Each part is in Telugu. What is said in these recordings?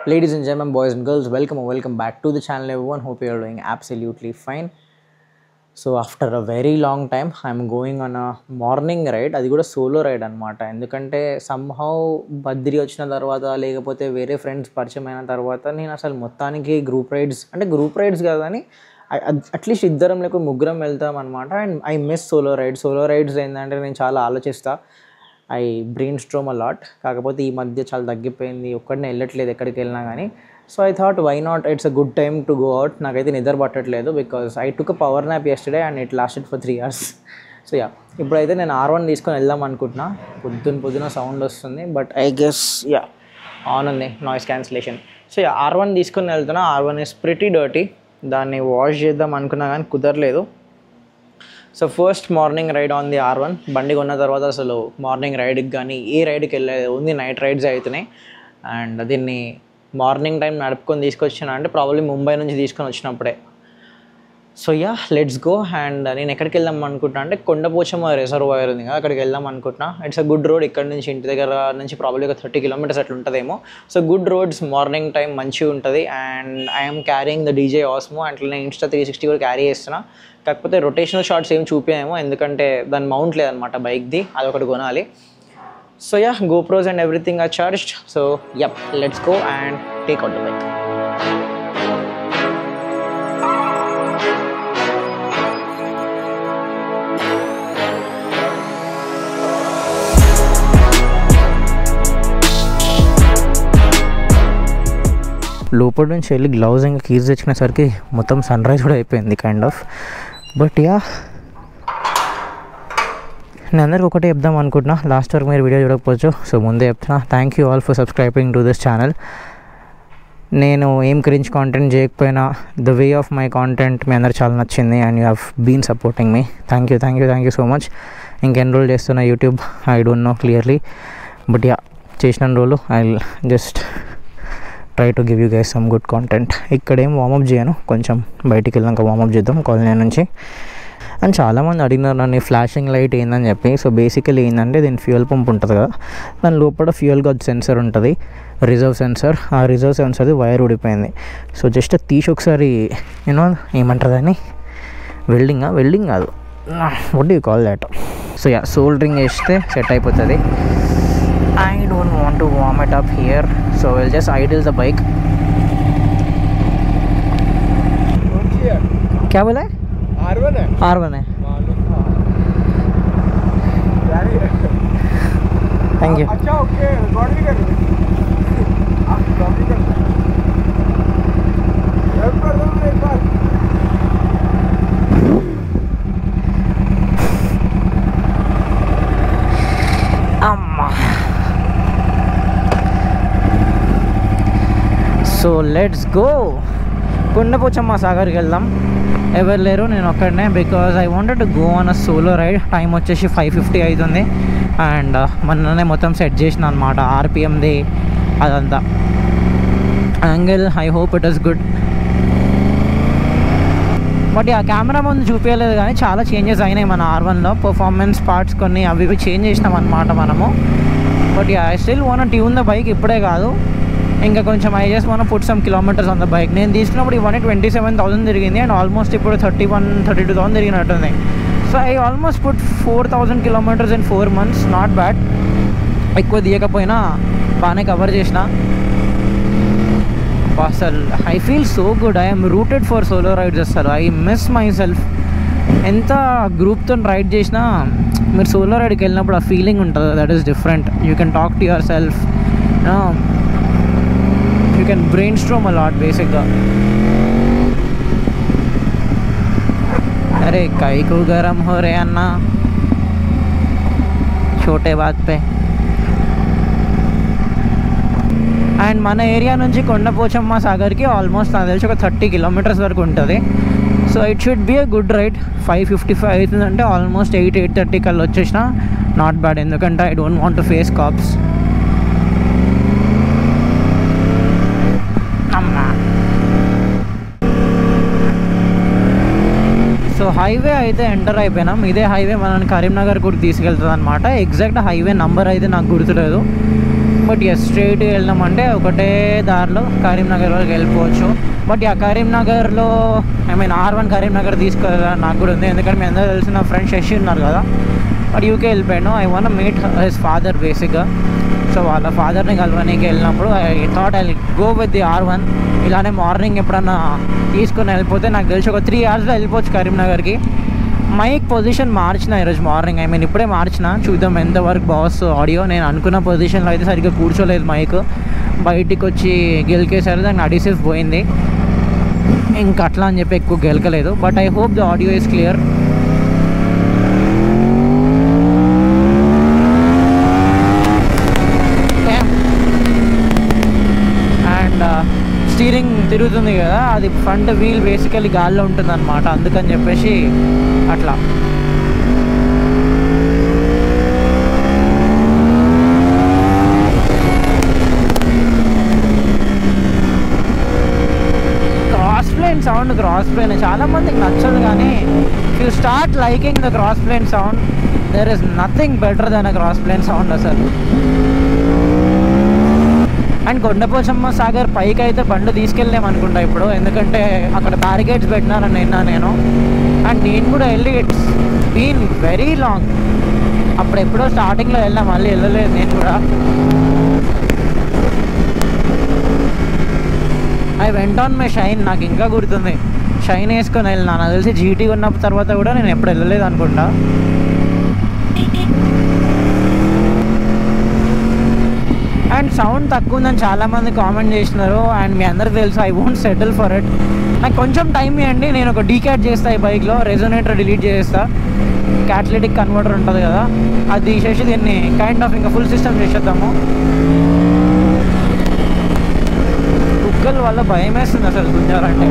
Ladies and gentlemen, boys and girls, welcome back to the channel everyone. Hope you are doing absolutely fine. So after a very long time, I'm going on a morning ride. అది కూడా సోలో రైడ్ అనమాట. ఎందుకంటే somehow బద్రి వచ్చిన తర్వాత లేకపోతే వేరే ఫ్రెండ్స్ పరిచయం అయిన తర్వాత నేను అసలు మొత్తానికి గ్రూప్ రైడ్స్ కాదు కానీ అట్లీస్ట్ ఇద్దరం లేక ముగ్గురం వెళ్తాం అనమాట. And I miss solo rides ఏంటంటే నేను చాలా ఆలోచిస్తా. I brain storm a lot. కాకపోతే ఈ మధ్య చాలా తగ్గిపోయింది, ఒక్కడినే వెళ్ళట్లేదు ఎక్కడికి వెళ్ళినా కానీ. So I thought why not, it's a good time to go out. నాకైతే నిద్ర పట్టట్లేదు because I took a power nap yesterday and it lasted for 3 hours. So ఇప్పుడైతే నేను R1 తీసుకొని వెళ్దాం అనుకుంటున్నా. పొద్దున సౌండ్ వస్తుంది బట్ ఐ గెస్ ఆన్ ఉంది నాయిస్ క్యాన్సిలేషన్. సో R1 తీసుకొని వెళ్తున్నా. R1 is pretty dirty. దాన్ని వాష్ చేద్దాం అనుకున్నా కానీ కుదరలేదు. So first morning ride on the R1. బండి కొన్న తర్వాత అసలు మార్నింగ్ రైడ్కి కానీ ఏ రైడ్కి వెళ్ళలేదు, ఓన్లీ నైట్ రైడ్స్ అవుతున్నాయి. అండ్ దీన్ని మార్నింగ్ టైం నడుపుకొని తీసుకొచ్చిన అంటే ప్రాబ్లీ ముంబై నుంచి తీసుకొని వచ్చినప్పుడే. So let's go. అండ్ నేను ఎక్కడికి వెళ్దాం అనుకుంటున్నా అంటే కొండపోచమ్మ రిజర్వాయర్ ఉంది కదా, అక్కడికి వెళ్దాం అనుకుంటున్నా. It's a good road. ఇక్కడ నుంచి ఇంటి దగ్గర నుంచి ప్రాబ్లీ ఒక 30 kilometers అట్లా ఉంటుందేమో. So good roads, morning time మంచిగా ఉంటుంది. And I'm carrying the DJ Osmo. అట్లా నేను Insta 360 కూడా క్యారీ చేస్తున్నా. కాకపోతే రొటేషనల్ షార్ట్స్ ఏం చూపించామో, ఎందుకంటే దాని మౌంట్ లేదనమాట బైక్ది, అదొకటి కొనాలి. So GoPros and everything are charged. So let's go and take out the bike. లోపల నుంచి వెళ్ళి గ్లౌజ్ ఇంకా కీస్ తెచ్చుకునేసరికి మొత్తం సన్ రైజ్ కూడా అయిపోయింది కైండ్ ఆఫ్. బట్ నేను అందరికి ఒకటే చెప్దాం అనుకుంటున్నా, లాస్ట్ వరకు మీరు వీడియో చూడకపోవచ్చు. సో ముందే చెప్తున్నా, thank you all for subscribing to this channel. నేను ఏం క్రింజ్ కాంటెంట్ చేయకపోయినా the way of my content మీ అందరు చాలా నచ్చింది and you have been supporting me. Thank you so much. ఇంకెన్రోల్ చేస్తున్న YouTube I don't know clearly, but చేసిన రోజు I just try to give you guys some good content. ఇక్కడేం వార్మప్ చేయను, కొంచెం బయటికి వెళ్ళాక వార్మప్ చేద్దాం కాలనీ నుంచి. అండ్ చాలామంది అడిగినారు నన్ను ఫ్లాషింగ్ లైట్ ఏందని చెప్పి. సో బేసికలీ ఏంటంటే దీని ఫ్యూయల్ పంప్ ఉంటుంది కదా, దాని లోపల ఫ్యూయల్ గాజ్ సెన్సర్ ఉంటుంది, రిజర్వ్ సెన్సర్. ఆ రిజర్వ్ సెన్సర్ది వైర్ ఊడిపోయింది. సో జస్ట్ తీసి ఒకసారి ఏమంటారు దాన్ని, వెల్డింగ్ కాదు, what do you call that. So soldering వేస్తే సెట్ అయిపోతుంది. I don't want to warm it up here, so I'll just idle the bike. क्या बोला है? R1 है. Thank you. अच्छा ओके, रिकॉर्ड भी कर रहे हैं आप? रिकॉर्ड भी कर रहे हैं, हेल्प कर दो एक बार. अम्मा. So let's go. కొండపోచమ్మ సాగర్కి వెళ్దాం. ఎవరు లేరు, నేను ఒక్కడనే. Because I wanted to go on a solo ride. Time వచ్చేసి 5:50 అవుతుంది. అండ్ మొన్ననే మొత్తం సెట్ చేసిన అనమాట, RPMది అదంతా. Angle I hope it is good. But camera ముందు చూపించలేదు కానీ చాలా చేంజెస్ అయినాయి మన R1లో. పర్ఫార్మెన్స్ పార్ట్స్ కొన్ని అవి చేంజ్ చేసినాం అనమాట మనము. But I still want to tune the bike. ఇప్పుడే కాదు, ఇంకా కొంచెం I just want put some kilometres on the bike. నేను తీసుకున్నప్పుడు ఇవన్నీ 27,000 తిరిగింది అండ్ ఆల్మోస్ట్ ఇప్పుడు 32,000 తిరిగినట్టుంది. So I almost put 4,000 kilometers in 4 months. Not bad. ఎక్కువ తీయకపోయినా బాగానే కవర్ చేసిన. అసలు I feel so good. I'm rooted for solo rides. అసలు ఐ మిస్ మై సెల్ఫ్. ఎంత గ్రూప్తో రైడ్ చేసినా మీరు సోలో రైడ్కి వెళ్ళినప్పుడు ఆ ఫీలింగ్ ఉంటుంది, that is different. You can talk to your self, you can brainstorm a lot basically. अरे काई को गरम हो रहे अन्ना छोटे बात पे. అండ్ మన ఏరియా నుంచి కొండపోచమ్మ సాగర్కి ఆల్మోస్ట్ నాకు తెలిసి ఒక 30 kilometers వరకు ఉంటుంది. So it should be a good ride. 5:55 అవుతుందంటే ఆల్మోస్ట్ 8:30 కల్లా వచ్చేసిన. నాట్ బ్యాడ్, ఎందుకంటే I don't want to face cops. So highway అయితే ఎంటర్ అయిపోయినాం. ఇదే హైవే మనల్ని కరీంనగర్ కూడా తీసుకెళ్తుంది అనమాట. ఎగ్జాక్ట్ హైవే నంబర్ అయితే నాకు గుర్తులేదు. బట్ ఎస్ స్ట్రైట్ వెళ్ళినామంటే ఒకటే దారిలో కరీంనగర్ వరకు వెళ్ళిపోవచ్చు. బట్ ఆ కరీంనగర్లో ఐ మీన్ R1 కరీంనగర్ తీసుకెళ్ళాలని నాకు కూడా ఉంది, ఎందుకంటే మీ అందరూ తెలిసిన ఫ్రెండ్ శశి ఉన్నారు కదా, బట్ యూకే వెళ్ళిపోయాను. I want meet his father బేసిక్గా. సో వాళ్ళ ఫాదర్ని కలవడానికి వెళ్ళినప్పుడు I thought I go with the R1. ఇలానే మార్నింగ్ ఎప్పుడన్నా తీసుకుని వెళ్ళిపోతే నాకు తెలిసి ఒక 3 hours వెళ్ళిపోవచ్చు కరీంనగర్కి. మైక్ పొజిషన్ మార్చిన ఈరోజు మార్నింగ్, ఐ మీన్ ఇప్పుడే మార్చిన, చూద్దాం ఎంతవరకు బాస్ ఆడియో. నేను అనుకున్న పొజిషన్లో అయితే సరిగ్గా కూర్చోలేదు మైక్, బయటికి వచ్చి గెలికేసారు, దానికి అడిసివ్ పోయింది, ఇంకా అట్లా అని చెప్పి ఎక్కువ గెలకలేదు. But I hope the audio is clear. And steering తిరుగుతుంది కదా, అది ఫ్రంట్ వీల్ బేసికలీ గాల్లో ఉంటుంది అనమాట, అందుకని చెప్పేసి అట్లా. సౌండ్ క్రాస్ ప్లేన్ చాలా మందికి నచ్చదు, కానీ you start liking the cross plane sound, there is nothing better than a cross plane sound అసలు. అండ్ కొండపోచమ్మ సాగర్ పైకి అయితే బండి తీసుకెళ్ళామనుకుంటా ఇప్పుడు, ఎందుకంటే అక్కడ బ్యారికేడ్స్ పెట్టినారని నిన్నా నేను. అండ్ నేను కూడా వెళ్ళి ఇట్స్ బీన్ వెరీ లాంగ్, అప్పుడు ఎప్పుడో స్టార్టింగ్లో వెళ్ళా, మళ్ళీ వెళ్ళలేదు నేను కూడా. I went on my shine, నాకు ఇంకా గుర్తుంది, షైన్ వేసుకొని వెళ్ళినా. నాకు తెలిసి జీటీ ఉన్న తర్వాత కూడా నేను ఎప్పుడు వెళ్ళలేదు అనుకుంటా. అండ్ సౌండ్ తక్కువ ఉందని చాలామంది కామెంట్ చేసినారు, అండ్ మీ అందరికి తెలుసు I won't settle for it. నాకు కొంచెం టైం ఇవ్వండి, నేను ఒక డీక్యాట్ చేస్తాను ఈ బైక్లో, రెజోనేటర్ డిలీట్ చేస్తా, క్యాటలిటిక్ కన్వర్టర్ ఉంటుంది కదా అది తీసేసి దీన్ని కైండ్ ఆఫ్ ఇంకా ఫుల్ సిస్టమ్ చేసేద్దాము. కుక్కల వల్ల భయం వేస్తుంది అసలు గుంజాలంటే.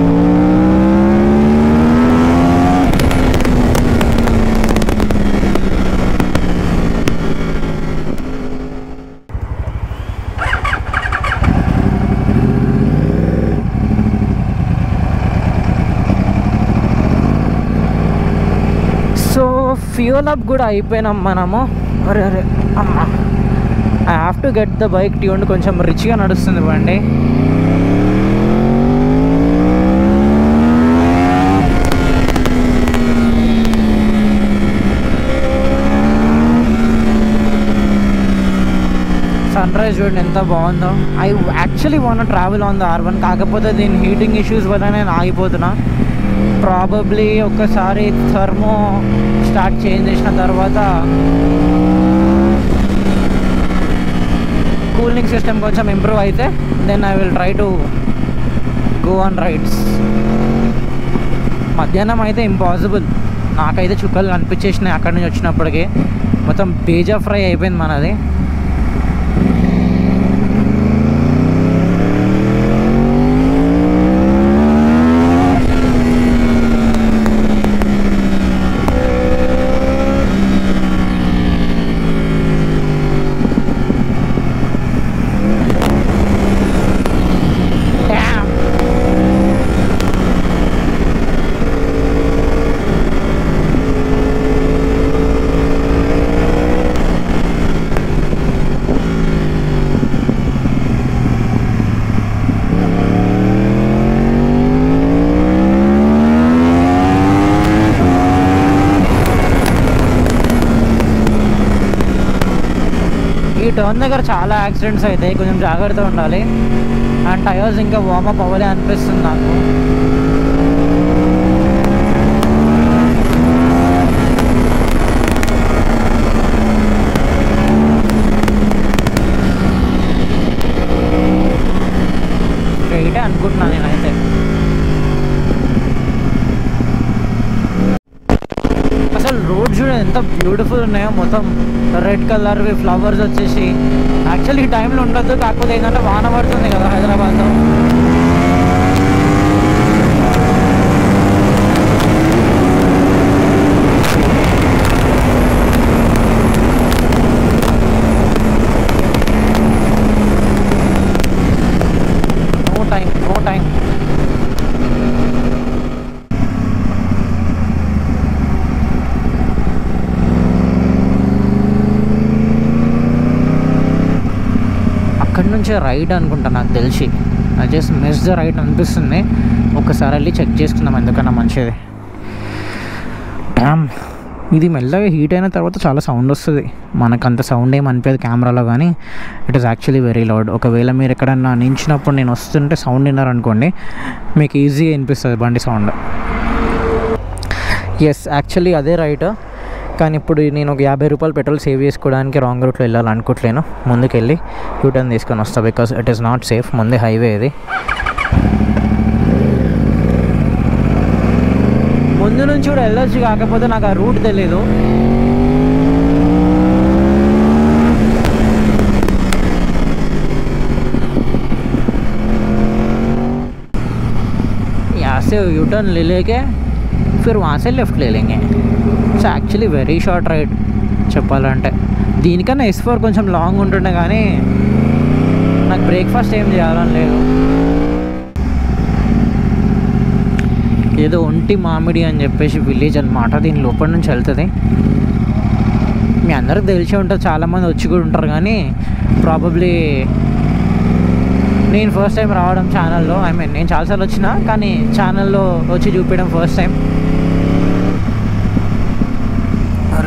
సో ఫ్యూల్ అప్ కూడా అయిపోయినాం మనము. అరే అరే అమ్మ, I have to get the bike tuned, కొంచెం రిచ్గా నడుస్తుంది బండి. సన్ రైజ్ చూడండి ఎంత బాగుందో. I actually want travel on the R1, కాకపోతే దీని హీటింగ్ ఇష్యూస్ వల్ల నేను ఆగిపోతున్నా. ప్రాబబ్లీ ఒక్కసారి థర్మో స్టార్ట్ చేంజ్ చేసిన తర్వాత కూలింగ్ సిస్టమ్ కొంచెం ఇంప్రూవ్ అయితే then I will try to go on rides. మధ్యాహ్నం అయితే ఇంపాసిబుల్, నాకైతే చుక్కలు కనిపించేసినాయి అక్కడి నుంచి వచ్చినప్పటికీ. మొత్తం బేజా ఫ్రై అయిపోయింది మనది. ఈ టర్న్ దగ్గర చాలా యాక్సిడెంట్స్ అవుతాయి, కొంచెం జాగ్రత్తగా ఉండాలి. అండ్ టైర్స్ ఇంకా వార్మప్ అవ్వలే అనిపిస్తుంది నాకు. స్ట్రైటే అనుకుంటున్నాను నేనైతే. అసలు రోడ్ చూడ ఎంత బ్యూటిఫుల్ ఉన్నాయో, మొత్తం రెడ్ కలర్వి ఫ్లవర్స్ వచ్చేసి. యాక్చువల్లీ ఈ టైంలో ఉండొద్దు, కాకపోతే ఏంటంటే వాన పడుతుంది కదా హైదరాబాద్లో. No time. నుంచే రైట్ అనుకుంటా నాకు తెలిసి. I just miss the right అనిపిస్తుంది. ఒకసారి వెళ్ళి చెక్ చేసుకుందాం ఎందుకన్నా మంచిది. డామ్, ఇది మెల్లగా హీట్ అయిన తర్వాత చాలా సౌండ్ వస్తుంది. మనకు అంత సౌండ్ ఏం అనిపించదు కెమెరాలో, కానీ it is actually very loud. ఒకవేళ మీరు ఎక్కడన్నా నించినప్పుడు నేను వస్తుంటే సౌండ్ విన్నారనుకోండి, మీకు ఈజీగా వినిపిస్తుంది బండి సౌండ్. ఎస్, యాక్చువల్లీ అదే రైట్. కానీ ఇప్పుడు నేను ఒక 50 రూపాయలు పెట్రోల్ సేవ్ చేసుకోవడానికి రాంగ్ రూట్లో వెళ్ళాలనుకోవట్లేను. ముందుకెళ్ళి యూటర్న్ తీసుకొని వస్తాను, because it is not safe. ముందే హైవే ఇది. ముందు నుంచి కూడా వెళ్ళొచ్చు, కాకపోతే నాకు ఆ రూట్ తెలీదు. यहाँ से यूटर्न ले लेके फिर वहाँ से लेफ्ट ले लेंगे. It's actually very short ride చెప్పాలంటే. దీనికన్నా S4 కొంచెం లాంగ్ ఉంటుండే, కానీ నాకు బ్రేక్ఫాస్ట్ ఏం చేయాలని లేదు. ఏదో ఒంటి మామిడి అని చెప్పేసి విలేజ్ అనమాట, దీని లోపల నుంచి వెళ్తుంది. మీ అందరికి తెలిసే ఉంటుంది, చాలామంది వచ్చి కూడా ఉంటారు. కానీ ప్రాబబ్లీ నేను ఫస్ట్ టైం రావడం ఛానల్లో. ఐ మీన్ నేను చాలాసార్లు వచ్చిన, కానీ ఛానల్లో వచ్చి చూపించడం ఫస్ట్ టైం.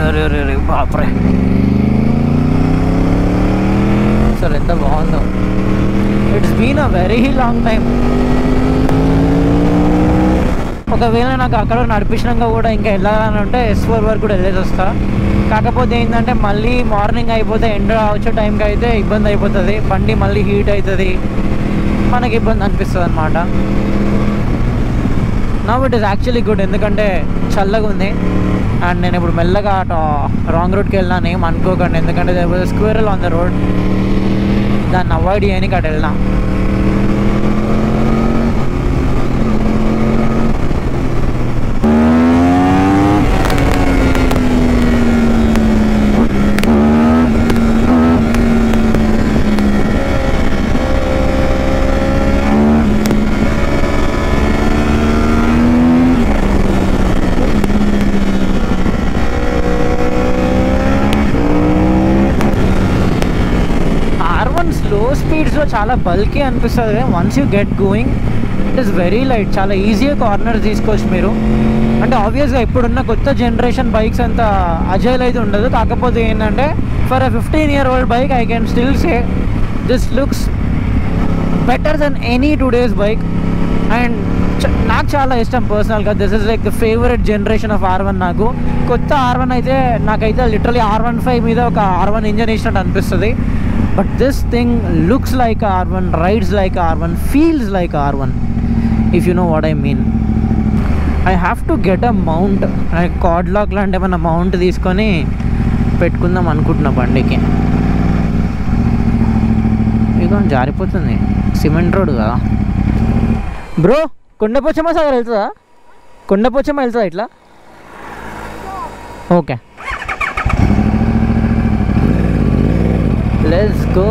అరే బాప్రే, అసలు ఎంత బాగుందో. It's been a very long time. ఒకవేళ నాకు అక్కడ నడిపించినాక కూడా ఇంకా వెళ్ళాలని ఉంటే S4 వరకు కూడా వెళ్ళేసి వస్తా. కాకపోతే ఏంటంటే మళ్ళీ మార్నింగ్ అయిపోతే ఎండ వచ్చే టైంకి అయితే ఇబ్బంది అయిపోతుంది. బండి మళ్ళీ హీట్ అవుతుంది, మనకి ఇబ్బంది అనిపిస్తుంది అనమాట. Now it is actually good, ఎందుకంటే చల్లగా ఉంది. అండ్ నేను ఇప్పుడు మెల్లగా రాంగ్ రూట్కి వెళ్ళినాను, ఏం అనుకోకండి. ఎందుకంటే స్క్వేరల్ ఆన్ ద రోడ్, దాన్ని అవాయిడ్ చేయడానికి అటు వెళ్ళినా. స్పీడ్స్లో చాలా బల్కీ అనిపిస్తుంది. Once you get going it is very light. చాలా ఈజీగా కార్నర్స్ తీసుకోవచ్చు మీరు. అంటే ఆబ్వియస్గా ఇప్పుడున్న కొత్త జనరేషన్ బైక్స్ అంత అజైల్ అయితే ఉండదు. కాకపోతే ఏంటంటే for a 15-year-old bike I can still say this looks better than any today's bike. And నాకు చాలా ఇష్టం పర్సనల్గా. This is like the favourite generation of R1 నాకు. కొత్త R1 అయితే నాకైతే లిటరలీ R15 మీద ఒక R1 ఇంజన్ ఇచ్చినట్టు అనిపిస్తుంది. But this thing looks like R1, rides like R1, feels like R1, if you know what I mean. I have to get a mount, like cod lock లాంటి ఏమన్నా మౌంట్ తీసుకొని పెట్టుకుందాం అనుకుంటున్నా బండికి. ఇక జారిపోతుంది, సిమెంట్ రోడ్ కదా బ్రో. కొండపోచమ్మ సాగర్ వెళ్తుందా? కొండపోచమ్మ వెళ్తుందా ఇట్లా? Okay, let's go.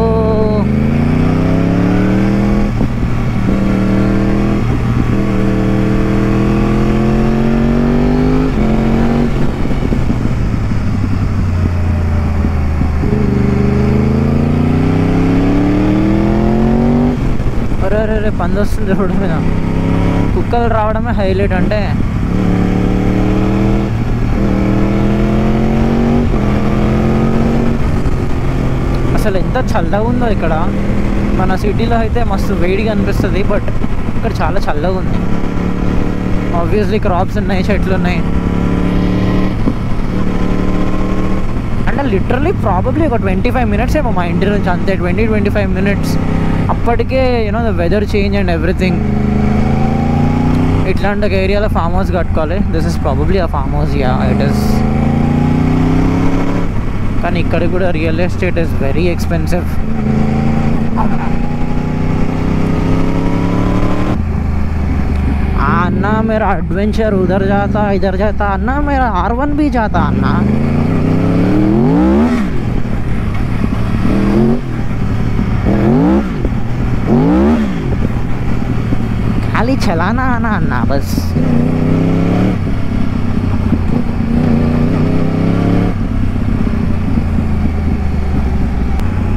అరే పంది వస్తుంది రోడ్డు మీద. కుక్కలు రావడమే హైలైట్. అంటే అసలు ఎంత చల్లగా ఉందో ఇక్కడ. మన సిటీలో అయితే మస్తు వేడిగా అనిపిస్తుంది, బట్ ఇక్కడ చాలా చల్లగా ఉంది. ఆబ్వియస్లీ క్రాప్స్ ఉన్నాయి, చెట్లు ఉన్నాయి. అంటే లిటరలీ ప్రాబబ్లీ ఒక 25 minutes ఏమో మా ఇంటి నుంచి, అంతే 20-25 minutes. అప్పటికే you know the weather change and everything. ఇట్లాంటి ఒక ఏరియాలో ఫామ్ హౌస్ కట్టుకోవాలి. This is probably a farm house. Yeah it is. కానీ ఇక్కడ కూడా real estate is very expensive. अन्ना मेरा एडवेंचर उधर जाता इधर जाता, अन्ना मेरा R1 भी जाता अन्ना. खाली चलाना आना अन्ना बस.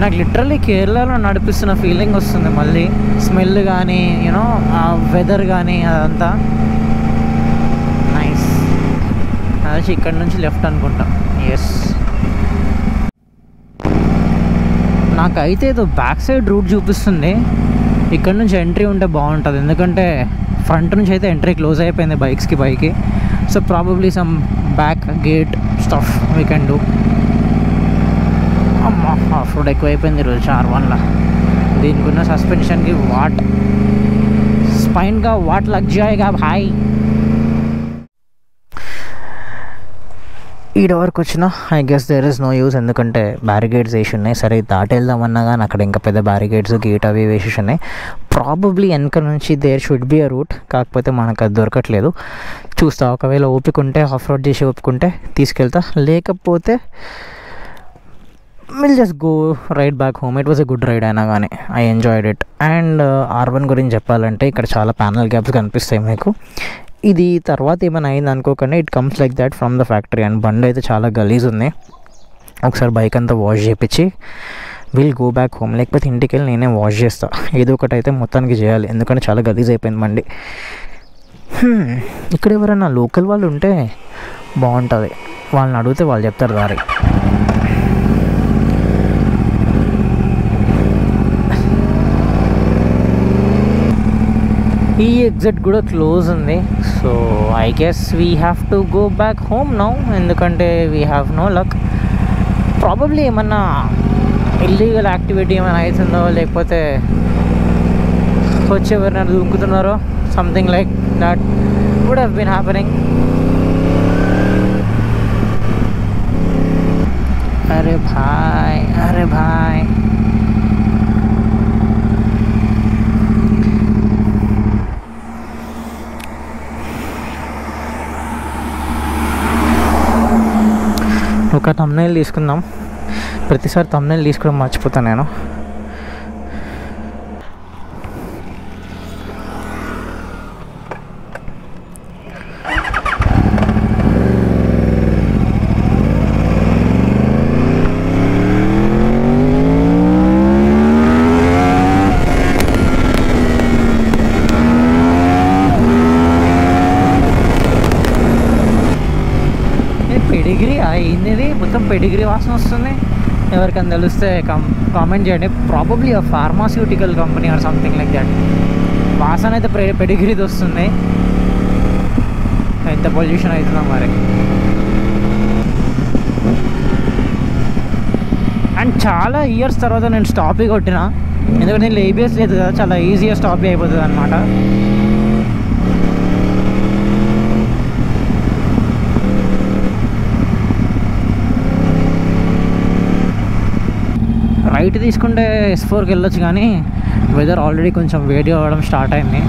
నాకు లిటరల్లీ కేరళలో నడిపిస్తున్న ఫీలింగ్ వస్తుంది మళ్ళీ. స్మెల్ కానీ యూనో ఆ వెదర్ కానీ అదంతా నైస్. అది ఇక్కడ నుంచి లెఫ్ట్ అనుకుంటా. ఎస్, నాకైతే ఏదో బ్యాక్ సైడ్ రూట్ చూపిస్తుంది. ఇక్కడ నుంచి ఎంట్రీ ఉంటే బాగుంటుంది, ఎందుకంటే ఫ్రంట్ నుంచి అయితే ఎంట్రీ క్లోజ్ అయిపోయింది బైక్కి. So probably some back gate stuff we can do. అమ్మా, ఆఫ్ రోడ్ ఎక్కువైపోయింది ఈరోజు R1లా. దీనికి ఉన్న సస్పెన్షన్కి వాట్ స్పైన్గా వాట్ లగ్ జాయేగా భాయ్. ఈడ వరకు వచ్చినా I guess there is no use, ఎందుకంటే బ్యారికేడ్స్ వేసి ఉన్నాయి. సరే దాటి వెళ్దామన్నా కానీ అక్కడ ఇంకా పెద్ద బ్యారికేడ్స్ గేట్ అవి వేసి ఉన్నాయి. ప్రాబబ్లీ వెనక నుంచి there should be a route, కాకపోతే మనకు అది దొరకట్లేదు. చూస్తా, ఒకవేళ ఓపిక ఉంటే ఆఫ్ రోడ్ చేసి ఓపుకుంటే తీసుకెళ్తా, లేకపోతే will just go ride back home. It was a good ride అయినా కానీ I enjoyed it. And R1 గురించి చెప్పాలంటే ఇక్కడ చాలా ప్యానల్ గ్యాప్స్ కనిపిస్తాయి మీకు. ఇది తర్వాత ఏమైనా అయింది అనుకోకుండా it comes like that from the factory. And బండి అయితే చాలా గలీజ్ ఉంది. ఒకసారి బైక్ అంతా వాష్ చేయించి విల్ గో బ్యాక్ హోమ్, లేకపోతే ఇంటికి వెళ్ళి నేనే వాష్ చేస్తా. ఏదో ఒకటి అయితే మొత్తానికి చేయాలి, ఎందుకంటే చాలా గలీజ్ అయిపోయింది బండి. ఇక్కడ ఎవరైనా లోకల్ వాళ్ళు ఉంటే బాగుంటుంది, వాళ్ళని అడిగితే వాళ్ళు చెప్తారు దారి. ఈ ఎగ్జిట్ కూడా క్లోజ్ ఉంది. So I guess we have to go back home now, ఎందుకంటే we have no luck. Probably ఏమన్నా ఇల్లీగల్ యాక్టివిటీ ఏమైనా అవుతుందో, లేకపోతే వచ్చి ఎవరైనా దూకుతున్నారో, something like that would have been happening. అరే భాయ్, అరే భాయ్, ఒక థంబ్నెయిల్ తీసుకుందాం. ప్రతిసారి థంబ్నెయిల్ తీసుకోవడం మర్చిపోతాను నేను. పెడిగ్రీ అయింది, మొత్తం పెడిగ్రీ వాసన వస్తుంది. ఎవరికైనా తెలిస్తే కామెంట్ చేయండి. ప్రాబబ్లీ ఆ pharmaceutical company or something like that. వాసన అయితే పెడిగ్రీది వస్తుంది. ఎంత పొల్యూషన్ అవుతుందో మరి. అండ్ చాలా ఇయర్స్ తర్వాత నేను స్టాపీ కొట్టిన, ఎందుకంటే నేను ఏబిఎస్ లేదు కదా, చాలా ఈజీగా స్టాపీ అయిపోతుంది అనమాట. రైట్ తీసుకుంటే S4కి వెళ్ళొచ్చు, కానీ వెదర్ ఆల్రెడీ కొంచెం వేడి అవ్వడం స్టార్ట్ అయింది.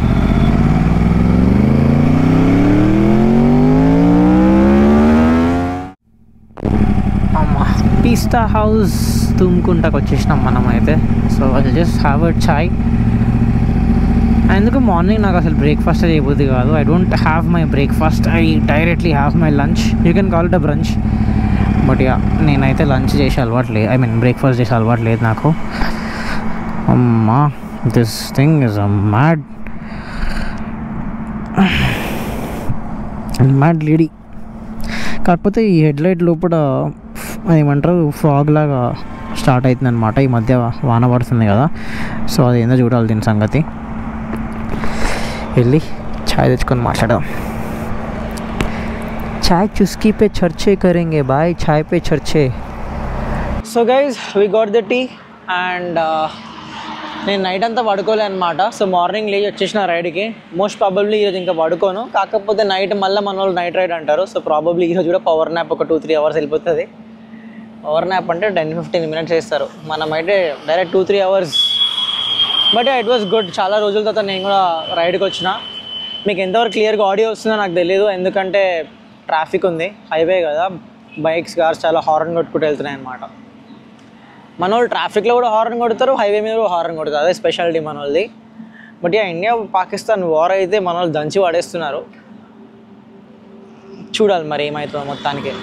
అమ్మా, పిస్తా హౌస్ తుమ్కుంటాకు వచ్చేసినాం మనం అయితే. So I just have a chai. ఎందుకు మార్నింగ్ నాకు అసలు బ్రేక్ఫాస్ట్ చేయబోద్ది కాదు. I don't have my breakfast, I directly have my lunch. You can call it a brunch, but yeah నేనైతే లంచ్ చేసే అలవాటు లేదు, ఐ మీన్ బ్రేక్ఫాస్ట్ చేసే అలవాటు లేదు నాకు. అమ్మా, this thing is a mad lady. కాకపోతే ఈ హెడ్లైట్ లోపల ఏమంటారు ఫాగ్ లాగా స్టార్ట్ అవుతుంది అనమాట. ఈ మధ్య వాన పడుతుంది కదా, సో అది ఏందో చూడాలి దీని సంగతి. వెళ్ళి ఛాయ్ తెచ్చుకొని మాట్లాడదాం. चाय चुस्की पे चर्चे करेंगे भाई, चाय पे चर्चे. So guys we got the tea. And నేను నైట్ అంతా పడుకోలే అనమాట. సో మార్నింగ్ లేచి వచ్చేసిన రైడ్కి. మోస్ట్ ప్రాబబ్లీ ఈరోజు ఇంకా పడుకోను, కాకపోతే నైట్ మళ్ళీ మన వాళ్ళు నైట్ రైడ్ అంటారు. సో ప్రాబబ్లీ ఈరోజు కూడా పవర్ న్యాప్ ఒక 2-3 అవర్స్ వెళ్ళిపోతుంది. పవర్ న్యాప్ అంటే 10-15 మినిట్స్ చేస్తారు, మనం అయితే direct 2-3 hours. But it was good. చాలా రోజుల తర్వాత నేను కూడా రైడ్కి వచ్చిన. మీకు ఎంతవరకు క్లియర్గా ఆడియో వస్తుందో నాకు తెలియదు, ఎందుకంటే ట్రాఫిక్ ఉంది, హైవే కదా, బైక్స్ కార్స్ చాలా హార్న్ కొట్టుకుంటూ వెళ్తున్నాయి అనమాట. మన వాళ్ళు ట్రాఫిక్లో కూడా హార్న్ కొడతారు, హైవే మీద కూడా హార్న్ కొడతారు, అదే స్పెషాలిటీ మన వాళ్ళది. But yeah India Pakistan war అయితే మన వాళ్ళు దంచి పడేస్తున్నారు. చూడాలి మరి ఏమవుతుందో మొత్తానికి.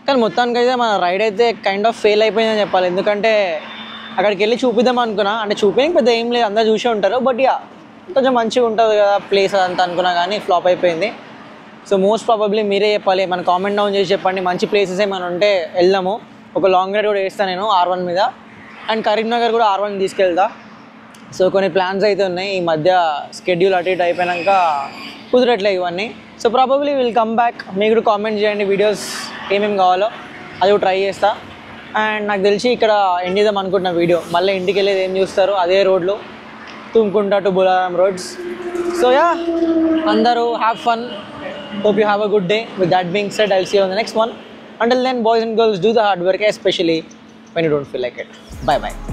కానీ మొత్తానికి అయితే మన రైడ్ అయితే కైండ్ ఆఫ్ ఫెయిల్ అయిపోయిందని చెప్పాలి. ఎందుకంటే అక్కడికి వెళ్ళి చూపిద్దాం అనుకున్నా, అంటే చూపించడానికి పెద్ద ఏం లేదు, అందరూ చూసే ఉంటారు. బట్ యా కొంచెం మంచిగా ఉంటుంది కదా ప్లేస్ అదంతా అనుకున్నా, కానీ ఫ్లాప్ అయిపోయింది. సో మోస్ట్ ప్రాబబ్లీ మీరే చెప్పాలి, మన కామెంట్ డౌన్ చేసి చెప్పండి మంచి ప్లేసెస్ ఏమైనా ఉంటే వెళ్దాము. ఒక లాంగ్ రైడ్ కూడా వేస్తాను నేను R1 మీద, అండ్ కరీంనగర్ కూడా R1 తీసుకెళ్తా. సో కొన్ని ప్లాన్స్ అయితే ఉన్నాయి, ఈ మధ్య స్కెడ్యూల్ అటు ఇటు అయిపోయాక కుదరట్లే ఇవన్నీ. So probably will come back. మీకు కూడా కామెంట్ చేయండి వీడియోస్ ఏమేమి కావాలో, అది కూడా ట్రై చేస్తా. అండ్ నాకు తెలిసి ఇక్కడ ఎండ్ చేద్దాం అనుకుంటున్న వీడియో. మళ్ళీ ఇంటికి వెళ్ళేది ఏం చూస్తారు, అదే రోడ్లు తుమ్కుంటా to Bolarum roads. So yeah, అందరూ have fun. Hope you have a good day. With that being said, I'll see you on the next one. Until then, boys and girls, do the hard work, especially when you don't feel like it. Bye bye.